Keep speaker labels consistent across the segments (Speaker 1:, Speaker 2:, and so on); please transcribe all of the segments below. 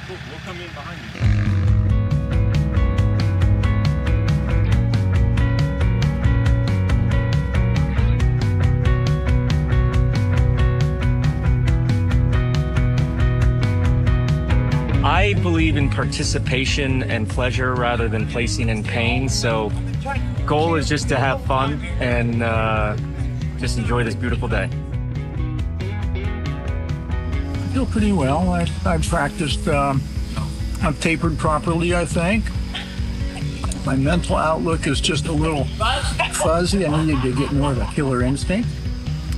Speaker 1: We'll come in behind you.
Speaker 2: I believe in participation and pleasure rather than placing in pain. So goal is just to have fun and just enjoy this beautiful day.
Speaker 3: I feel pretty well. I've practiced, I've tapered properly, I think. My mental outlook is just a little fuzzy. I needed to get more of a killer instinct.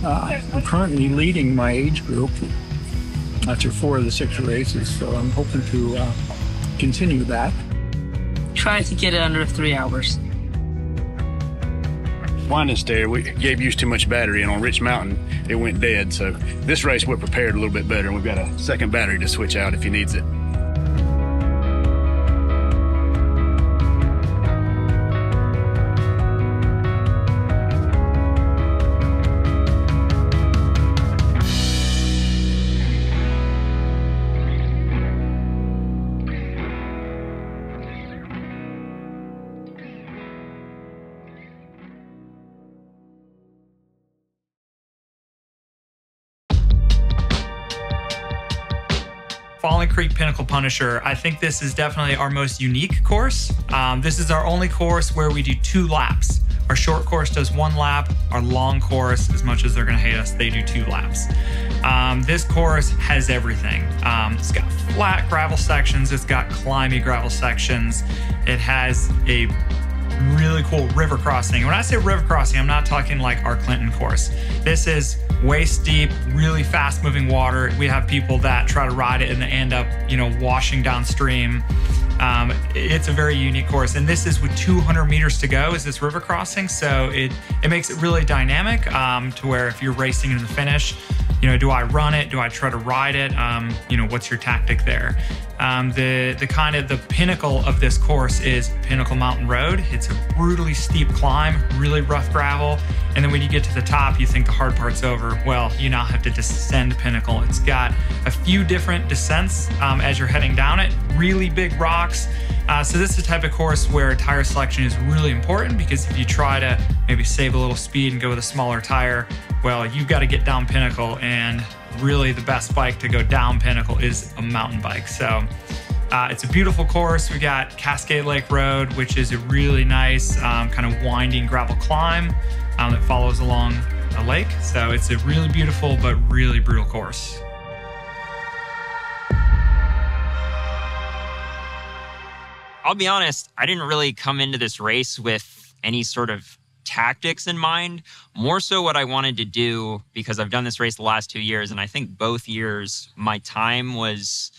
Speaker 3: I'm currently leading my age group after 4 of the 6 races, so I'm hoping to continue that.
Speaker 4: Try to get it under 3 hours.
Speaker 1: Winding stair, we gave use too much battery, and on Rich Mountain, it went dead. So this race, we're prepared a little bit better, and we've got a second battery to switch out if he needs it.
Speaker 5: Falling Creek Pinnacle Punisher, I think this is definitely our most unique course. This is our only course where we do 2 laps. Our short course does 1 lap. Our long course, as much as they're gonna hate us, they do 2 laps. This course has everything. It's got flat gravel sections, it's got climby gravel sections. It has a really cool river crossing. When I say river crossing, I'm not talking like our Clinton course. This is waist deep, really fast moving water. We have people that try to ride it and they end up, washing downstream. It's a very unique course, and this is with 200 meters to go is this river crossing. So it makes it really dynamic to where if you're racing in the finish, do I run it? Do I try to ride it? What's your tactic there? The pinnacle of this course is Pinnacle Mountain Road. It's a brutally steep climb, really rough gravel. And then when you get to the top, you think the hard part's over. Well, you now have to descend Pinnacle. It's got a few different descents as you're heading down it, really big rocks. So this is the type of course where tire selection is really important, because if you try to maybe save a little speed and go with a smaller tire, well, you've got to get down Pinnacle, and really the best bike to go down Pinnacle is a mountain bike. So it's a beautiful course. We got Cascade Lake Road, which is a really nice kind of winding gravel climb that follows along a lake. So it's a really beautiful but really brutal course.
Speaker 6: I'll be honest, I didn't really come into this race with any sort of tactics in mind. More so what I wanted to do, because I've done this race the last 2 years, and I think both years my time was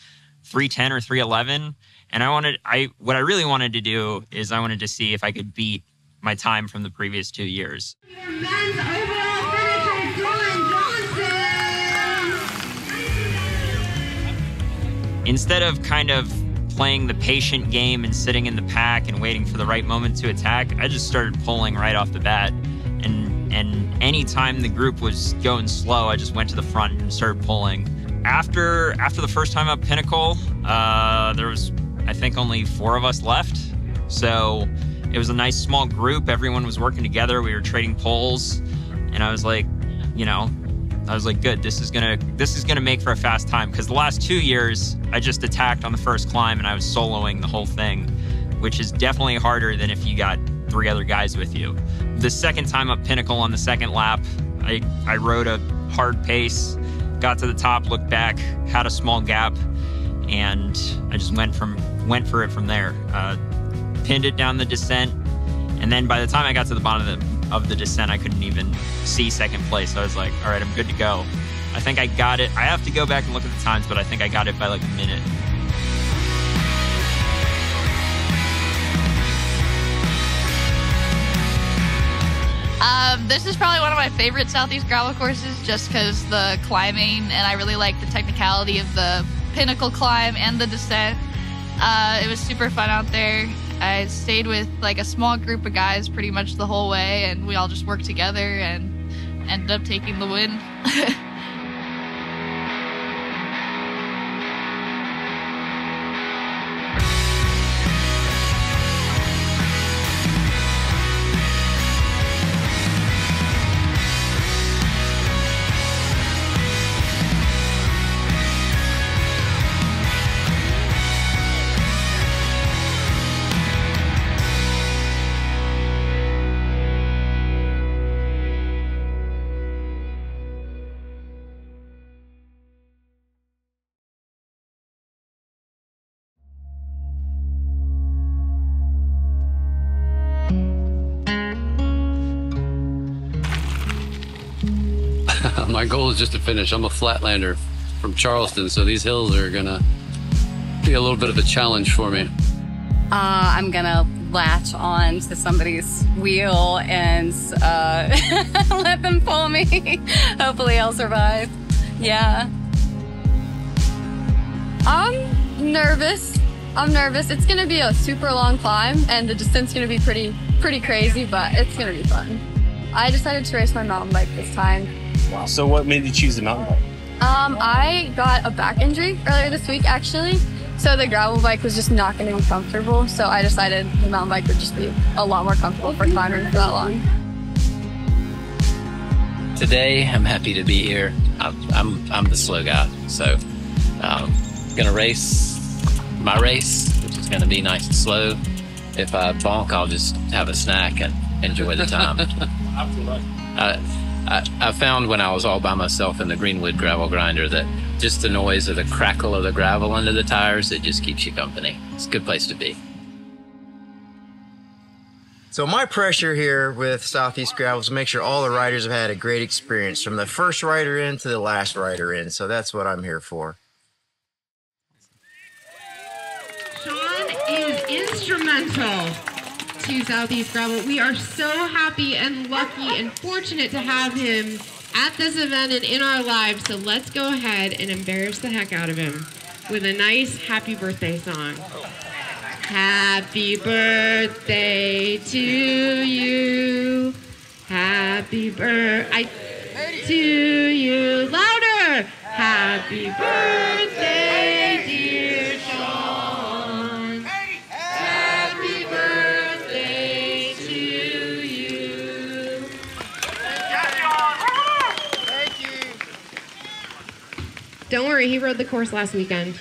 Speaker 6: 3:10 or 3:11. And what I really wanted to do is I wanted to see if I could beat my time from the previous 2 years. Instead of kind of playing the patient game and sitting in the pack and waiting for the right moment to attack, I just started pulling right off the bat. And anytime the group was going slow, I just went to the front and started pulling. After the first time up Pinnacle, there was, I think, only 4 of us left. So it was a nice small group. Everyone was working together. We were trading poles. And I was like, good, this is gonna make for a fast time. Because the last 2 years, I just attacked on the first climb and I was soloing the whole thing, which is definitely harder than if you got 3 other guys with you. The second time up Pinnacle on the second lap, I rode a hard pace, got to the top, looked back, had a small gap, and I just went for it from there. Pinned it down the descent, and then by the time I got to the bottom of the descent, I couldn't even see second place. I was like, all right, I'm good to go. I think I got it. I have to go back and look at the times, but I think I got it by like a minute.
Speaker 7: This is probably one of my favorite Southeast gravel courses, just because the climbing, and I really like the technicality of the Pinnacle climb and the descent. It was super fun out there, I stayed with like a small group of guys pretty much the whole way, and we all just worked together and ended up taking the win.
Speaker 8: My goal is just to finish. I'm a flatlander from Charleston, so these hills are gonna be a little bit of a challenge for me.
Speaker 9: I'm gonna latch on to somebody's wheel and let them pull me. Hopefully I'll survive. Yeah. I'm nervous. It's gonna be a super long climb, and the descent's gonna be pretty crazy, but it's gonna be fun. I decided to race my mountain bike this time.
Speaker 10: Wow. So what made you choose the mountain bike?
Speaker 9: I got a back injury earlier this week, actually. So the gravel bike was just not going to be comfortable. So I decided the mountain bike would just be a lot more comfortable for climbing for that long.
Speaker 11: Today, I'm happy to be here. I'm the slow guy, so gonna race my race, which is gonna be nice and slow. If I bonk, I'll just have a snack and enjoy the time. I found when I was all by myself in the Greenwood gravel grinder that just the noise of the crackle of the gravel under the tires, it just keeps you company. It's a good place to be.
Speaker 12: So my pressure here with Southeast Gravel is to make sure all the riders have had a great experience, from the first rider in to the last rider in. So that's what I'm here for.
Speaker 13: Sean is instrumental to Southeast Gravel. We are so happy and lucky and fortunate to have him at this event and in our lives. So let's go ahead and embarrass the heck out of him with a nice happy birthday song. Happy birthday to you. Happy birthday to you. Louder. Happy birthday, dear Sean. Happy birthday to you.
Speaker 12: Thank you.
Speaker 13: Don't worry, he rode the course last weekend.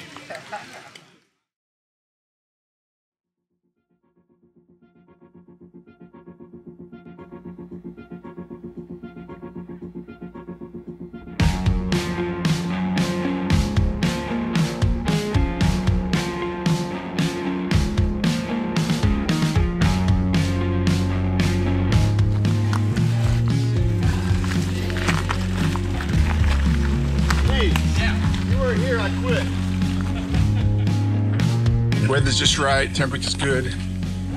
Speaker 14: Weather's just right, temperature's good.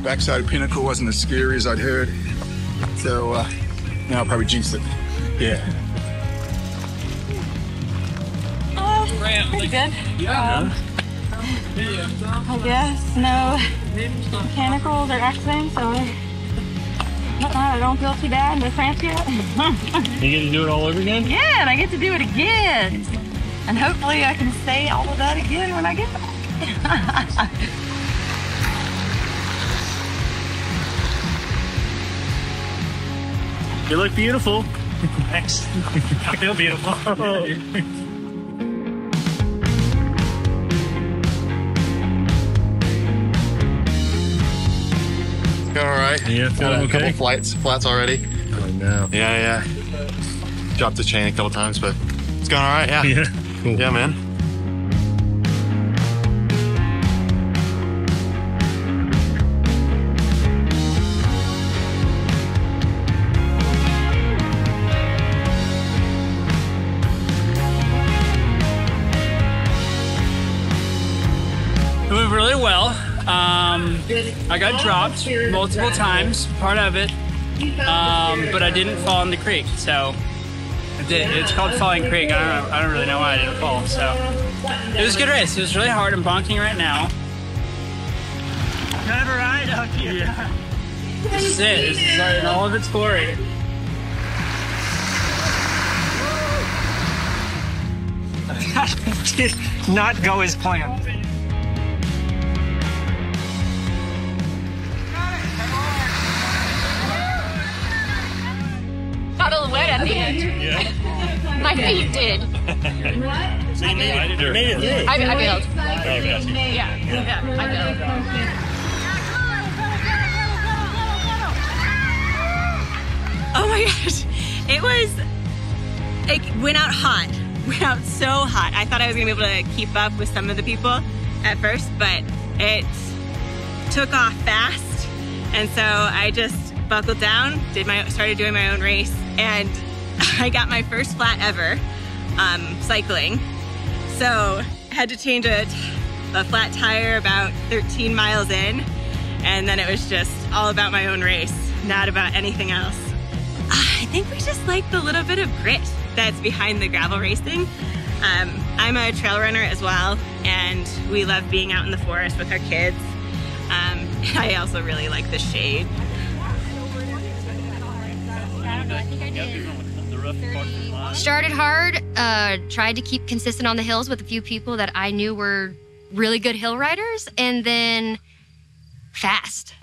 Speaker 14: Backside of Pinnacle wasn't as scary as I'd heard. So now I'll probably jinx it. Yeah.
Speaker 9: Pretty good. I guess no mechanicals or accidents, so I don't feel too bad. No cramps yet.
Speaker 10: You get to do it all over again?
Speaker 9: Yeah, and I get to do it again. And hopefully I can say all of that again when I get back.
Speaker 10: You look beautiful. Thanks. I feel beautiful.
Speaker 15: It's going all right.
Speaker 10: Yeah,
Speaker 15: got a
Speaker 10: okay.
Speaker 15: couple flats already.
Speaker 10: Oh no.
Speaker 15: Yeah. Dropped the chain a couple times, but it's going all right. Yeah.
Speaker 10: Yeah. Cool.
Speaker 15: Yeah, man.
Speaker 16: It went really well. I got dropped multiple times, part of it, but I didn't fall in the creek. So it's called Falling Creek. I don't really know why I didn't fall. So it was a good race. It was really hard. I'm bonking right now. Kind of a ride out here. Yeah. This is it. This is in all of its glory. Did not go as planned.
Speaker 17: Got a little wet at the end.
Speaker 10: Yeah.
Speaker 17: My feet did.
Speaker 10: So you made it? You made it through?
Speaker 17: I bailed.
Speaker 10: Oh, gotcha.
Speaker 17: Yeah, I bailed.
Speaker 18: Oh my gosh. It went out hot. Went out so hot. I thought I was gonna be able to keep up with some of the people at first, but it took off fast. And so I just buckled down, started doing my own race, and I got my first flat ever cycling. So had to change a flat tire about 13 miles in, and then it was just all about my own race, not about anything else. I think we just like the little bit of grit that's behind the gravel racing. I'm a trail runner as well, and we love being out in the forest with our kids. I also really like the shade.
Speaker 19: Started hard, tried to keep consistent on the hills with a few people that I knew were really good hill riders, and then fast.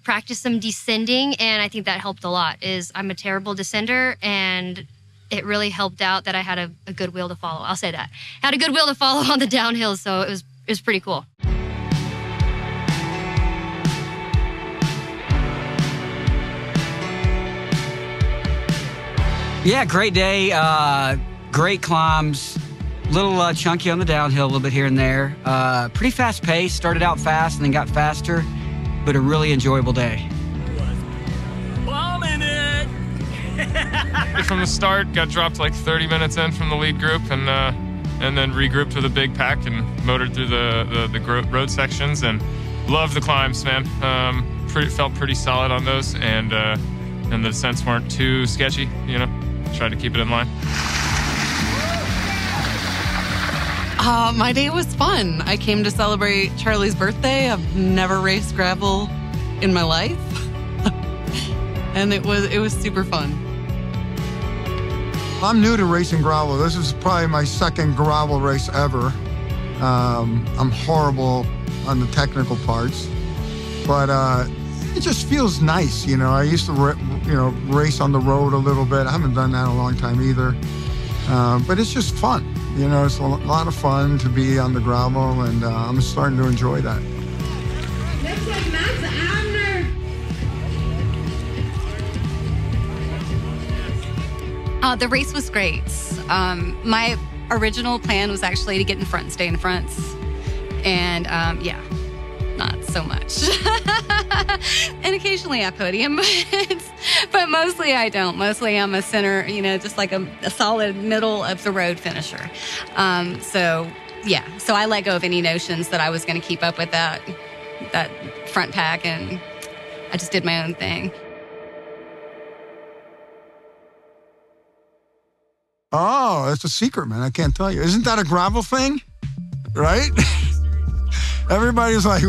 Speaker 19: Practiced some descending, and I think that helped a lot. I'm a terrible descender, and it really helped out that I had a good wheel to follow. I'll say that. Had a good wheel to follow on the downhills, so it was pretty cool.
Speaker 20: Yeah, great day, great climbs, little chunky on the downhill a little bit here and there. Pretty fast pace, started out fast and then got faster, but a really enjoyable day.
Speaker 16: Bombing it!
Speaker 21: From the start, got dropped like 30 minutes in from the lead group, and then regrouped with a big pack and motored through the road sections, and loved the climbs, man. Felt pretty solid on those, and the descents weren't too sketchy, you know. Tried to keep it in line.
Speaker 22: My day was fun. I came to celebrate Charlie's birthday. I've never raced gravel in my life. And it was super fun.
Speaker 23: I'm new to racing gravel. This is probably my second gravel race ever. I'm horrible on the technical parts, but it just feels nice, you know. I used to, race on the road a little bit. I haven't done that in a long time either. But it's just fun, you know. It's a lot of fun to be on the gravel, and I'm starting to enjoy that.
Speaker 13: Looks like Max Abner.
Speaker 24: The race was great. My original plan was actually to get in front and stay in the fronts. And yeah, not so much. And occasionally I podium, but mostly I don't. Mostly I'm a center, you know, just like a solid middle of the road finisher. So yeah, so I let go of any notions that I was going to keep up with that front pack, and I just did my own thing.
Speaker 23: Oh, that's a secret, man. I can't tell you. Isn't that a gravel thing? Right? Everybody's like,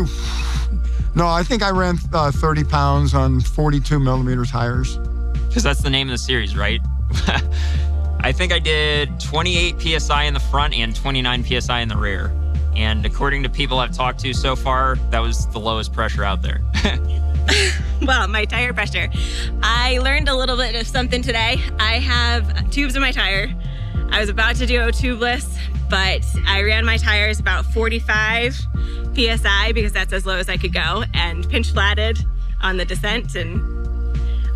Speaker 23: no, I think I ran 30 pounds on 42 millimeter tires.
Speaker 6: Because that's the name of the series, right? I think I did 28 PSI in the front and 29 PSI in the rear. And according to people I've talked to so far, that was the lowest pressure out there.
Speaker 18: Well, my tire pressure. I learned a little bit of something today. I have tubes in my tire. I was about to do a tubeless, but I ran my tires about 45 PSI because that's as low as I could go, and pinch flatted on the descent, and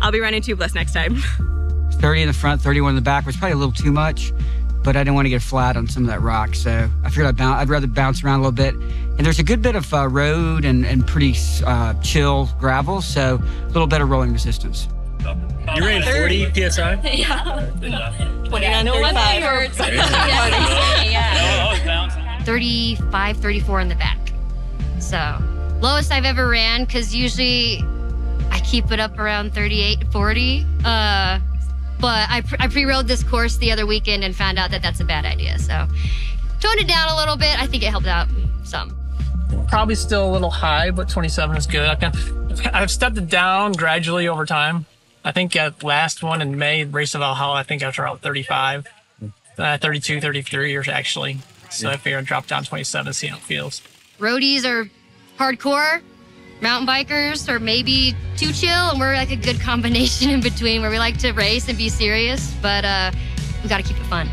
Speaker 18: I'll be running tubeless next time.
Speaker 20: 30 in the front, 31 in the back was probably a little too much, but I didn't want to get flat on some of that rock, so I figured I'd rather bounce around a little bit. And there's a good bit of road and pretty chill gravel, so a little better rolling resistance.
Speaker 10: You ran 40 PSI?
Speaker 17: Yeah.
Speaker 18: 29, 35.
Speaker 19: 35, 34 in the back. So lowest I've ever ran, because usually I keep it up around 38, 40. But I pre-rode this course the other weekend and found out that that's a bad idea. So toned it down a little bit. I think it helped out some.
Speaker 1: Probably still a little high, but 27 is good. I've stepped it down gradually over time. I think at last one in May, Race of Valhalla, I think I was around 35, 32, 33 years actually. So I figured I'd drop down 27, see how it feels.
Speaker 19: Roadies are hardcore, mountain bikers are maybe too chill, and we're like a good combination in between where we like to race and be serious, but we got to keep it fun.